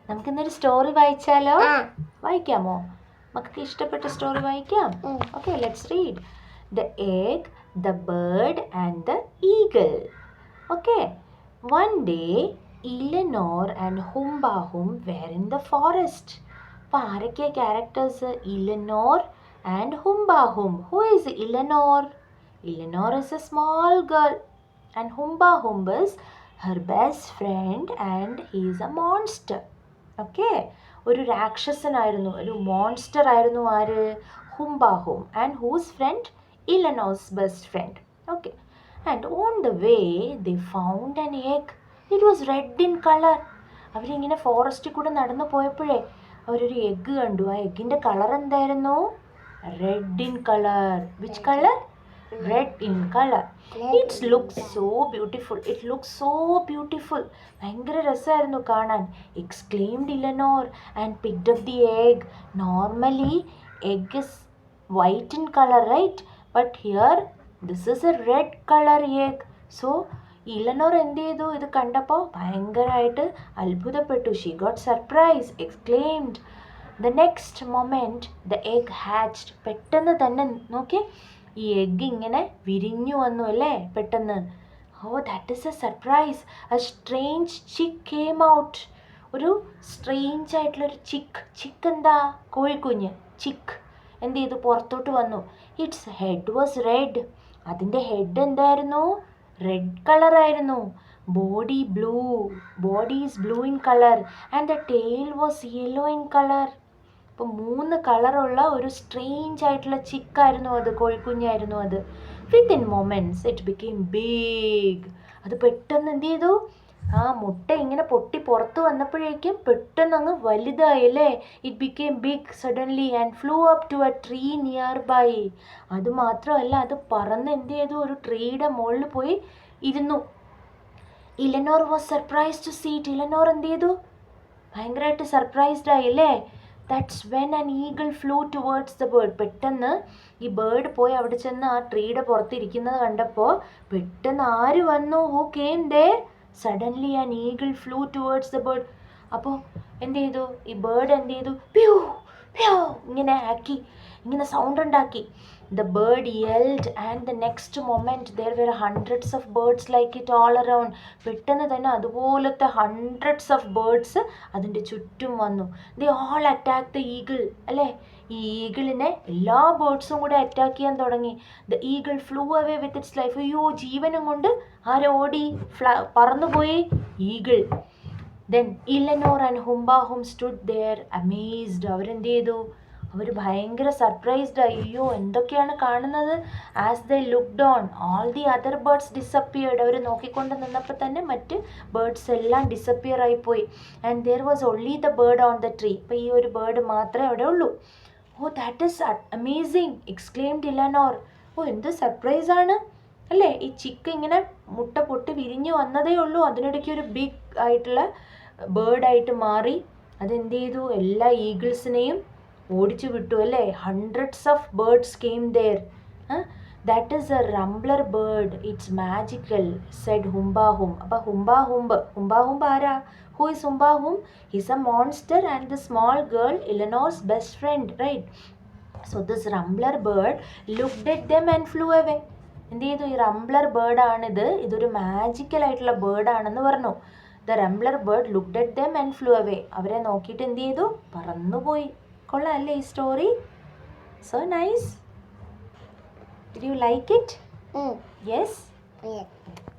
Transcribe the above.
നമുക്കിന്നൊരു സ്റ്റോറി വായിച്ചാലോ? വായിക്കാമോ? നമുക്ക് ഇഷ്ടപ്പെട്ട സ്റ്റോറി വായിക്കാം. Okay, let's read. The egg, the bird and the eagle. Okay, one day Eleanor and Humbahum were in the forest. അപ്പോൾ ആരൊക്കെയാ ക്യാരക്ടേഴ്സ്? Eleanor and Humbahum. Who is Eleanor? Eleanor is a small girl and Humbahum is her best friend and he is a monster. Okay, ഒരു രാക്ഷസനായിരുന്നു, ഒരു monster ആയിരുന്നു ആര്? Humbahum. And whose friend? Eleanor's best friend. Okay, and on the way they found an egg. It was red in colour. അവരിങ്ങനെ ഫോറസ്റ്റിൽ കൂടെ നടന്നു പോയപ്പോഴേ അവരൊരു എഗ്ഗ് കണ്ടു. ആ എഗ്ഗിൻ്റെ കളർ എന്തായിരുന്നു? Red in colour. Which colour? Red in color. It looks so beautiful. It looks so beautiful. ഭയങ്കര രസമായിരുന്നു കാണാൻ. Exclaimed Eleanor and picked up the egg. Normally egg is white in color, right? But here this is a red color egg. So Eleanor എന്ത് ചെയ്തു? ഇത് കണ്ടപ്പോൾ ഭയങ്കരമായിട്ട് അത്ഭുതപ്പെട്ടു. She got surprised. Exclaimed. The next moment the egg hatched. പെട്ടെന്ന് തന്നെ നോക്കി, ഈ എഗ്ഗ് ഇങ്ങനെ വിരിഞ്ഞു വന്നു അല്ലേ പെട്ടെന്ന്. Oh, that is a surprise. A strange chick came out. ഒരു സ്ട്രേഞ്ച് ആയിട്ടുള്ളൊരു ചിക്ക് എന്താ? കോഴിക്കുഞ്ഞ്. ചിക്ക് എന്ത് ചെയ്തു? പുറത്തോട്ട് വന്നു. Its head was red. അതിൻ്റെ ഹെഡ് എന്തായിരുന്നു? റെഡ് കളറായിരുന്നു. Body is blue in colour and the tail was yellow in colour. അപ്പോൾ 3 കളറുള്ള ഒരു സ്ട്രേഞ്ച് ആയിട്ടുള്ള ചിക്കായിരുന്നു അത്, കോഴിക്കുഞ്ഞായിരുന്നു അത്. Within moments it became big. അത് പെട്ടെന്ന് എന്ത് ചെയ്തു? ആ മുട്ട ഇങ്ങനെ പൊട്ടി പുറത്ത് വന്നപ്പോഴേക്കും പെട്ടെന്ന് അങ്ങ് വലുതായി അല്ലേ. It became big suddenly and flew up to a tree nearby. അത് മാത്രമല്ല, അത് പറന്ന് എന്ത് ചെയ്തു? ഒരു ട്രീയുടെ മുകളിൽ പോയി ഇരുന്നു. Eleanor was surprise to see it. Eleanor എന്ത് ചെയ്തു? ഭയങ്കരമായിട്ട് സർപ്രൈസ്ഡ് ആയി അല്ലേ. That's when an eagle flew towards the bird. പെട്ടെന്ന് ഈ ബേർഡ് പോയി അവിടെ ചെന്ന് ആ ട്രീയുടെ പുറത്തിരിക്കുന്നത് കണ്ടപ്പോൾ പെട്ടെന്ന് ആര് വന്നു? Who came there? Suddenly an eagle flew towards the bird. അപ്പോൾ എന്ത് ചെയ്തു? ഈ ബേർഡ് എന്ത് ചെയ്തു? പ്യൂ പ്യൂ ഇങ്ങനെ ആക്കി, ഇങ്ങനെ സൗണ്ട് ഉണ്ടാക്കി. The bird yelled and the next moment there were hundreds of birds like it all around. പെട്ടെന്ന് തന്നെ അതുപോലത്തെ hundreds of birds അതിൻ്റെ ചുറ്റും വന്നു. They all attacked the eagle. അല്ലേ, ഈ ഈഗിളിനെ എല്ലാ ബേർഡ്സും കൂടെ അറ്റാക്ക് ചെയ്യാൻ തുടങ്ങി. The eagle flew away with its life. അയ്യോ, ജീവനും കൊണ്ട് ആരോടി? പറന്നുപോയി eagle. Then Eleanor and Humbahum stood there amazed. അവരെന്ത് ചെയ്തു? അവർ ഭയങ്കര സർപ്രൈസ്ഡ് ആയി. അയ്യോ, എന്തൊക്കെയാണ് കാണുന്നത്? As they looked on all the other birds disappeared. അവർ നോക്കിക്കൊണ്ട് നിന്നപ്പോൾ തന്നെ മറ്റ് ബേർഡ്സ് എല്ലാം ഡിസപ്പിയർ ആയിപ്പോയി. And there was only the bird on the tree. അപ്പോൾ ഈ ഒരു ബേർഡ് മാത്രമേ അവിടെ ഉള്ളൂ. Oh, that is amazing. Exclaimed Eleanor. ഓ, എന്ത് സർപ്രൈസാണ് അല്ലേ. ഈ ചിക്ക് ഇങ്ങനെ മുട്ട പൊട്ടി വിരിഞ്ഞ് വന്നതേ ഉള്ളൂ, അതിനിടയ്ക്ക് ഒരു ബിഗ് ആയിട്ടുള്ള ബേർഡായിട്ട് മാറി. അതെന്ത് ചെയ്തു? എല്ലാ ഈഗിൾസിനെയും ഓടിച്ചു വിട്ടു അല്ലേ. Hundreds of birds came there. That is a rumbler bird. It's magical said Humbahum. അപ്പോൾ ഹുംബാഹും ആരാ? Who is Humbahum? He's a monster and the small girl Eleanor's best friend, right? So this rumbler bird looked at them and flew away. എന്ത് ചെയ്തു? ഈ റംബ്ലർ ബേർഡാണിത്, ഇതൊരു magical ആയിട്ടുള്ള ബേർഡാണെന്ന് പറഞ്ഞു. The rumbler bird looked at them and flew away. അവരെ നോക്കിയിട്ട് എന്ത് ചെയ്തു? പറന്നുപോയി. കൊള്ളാം അല്ലേ ഈ story? So nice. Did you like it? Yes?